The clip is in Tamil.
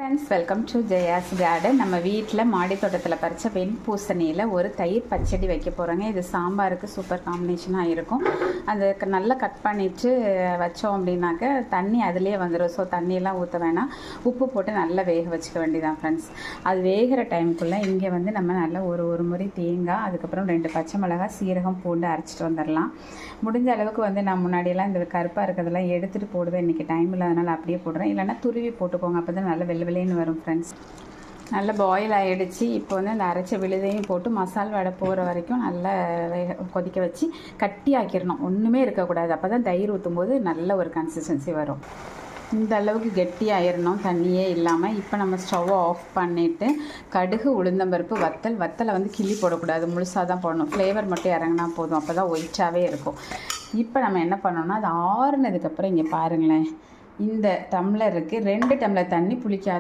Friends, welcome to Jaya's garden. நம்ம வீட்டில் மாடி தோட்டத்தில் பறித்த வெண்பூசணியில் ஒரு தயிர் பச்சடி வைக்க போகிறோங்க. இது சாம்பாருக்கு சூப்பர் காம்பினேஷனாக இருக்கும். அது நல்லா கட் பண்ணிவிட்டு வச்சோம் அப்படின்னாக்க தண்ணி அதிலே வந்துடும். ஸோ தண்ணியெல்லாம் ஊற்ற வேணாம், உப்பு போட்டு நல்லா வேக வச்சுக்க வேண்டியதான் ஃப்ரெண்ட்ஸ். அது வேகிற டைமுக்குள்ளே இங்கே வந்து நம்ம நல்லா ஒரு முறை தேங்காய், அதுக்கப்புறம் 2 பச்சை மிளகாய், சீரகம், பூண்டு அரைச்சிட்டு வந்துடலாம். முடிஞ்ச அளவுக்கு வந்து நான் முன்னாடியெல்லாம் இந்த கருப்பாக இருக்கிறதெல்லாம் எடுத்துகிட்டு போடுவேன். இன்றைக்கி டைம் இல்லாதனால அப்படியே போடுறேன். இல்லைன்னா துருவி போட்டுக்கோங்க, அப்போ தான் நல்லா வெள்ளைன்னு வரும் ஃப்ரெண்ட்ஸ். நல்லா பாயில் ஆகிடுச்சு. இப்போ வந்து அந்த அரைச்ச விழுதையும் போட்டு மசால் வடை போகிற வரைக்கும் நல்லா கொதிக்க வச்சு கட்டி ஆக்கிடணும். ஒன்றுமே இருக்கக்கூடாது. அப்போ தான் தயிர் ஊற்றும்போது நல்ல ஒரு கன்சிஸ்டன்சி வரும். இந்த அளவுக்கு கெட்டியாயிடணும், தண்ணியே இல்லாமல். இப்போ நம்ம ஸ்டவ்வை ஆஃப் பண்ணிவிட்டு கடுகு, உளுந்தம்பருப்பு, வத்தலை வந்து கிள்ளி போடக்கூடாது, முழுசாக தான் போடணும். ஃப்ளேவர் மட்டும் இறங்கினா போதும், அப்போ தான் ஒயிட்டாகவே இருக்கும். இப்போ நம்ம என்ன பண்ணோம்னா, அது ஆறுனதுக்கப்புறம் இங்கே பாருங்களேன், இந்த டம்ளருக்கு 2 டம்ளர் தண்ணி, புளிக்காத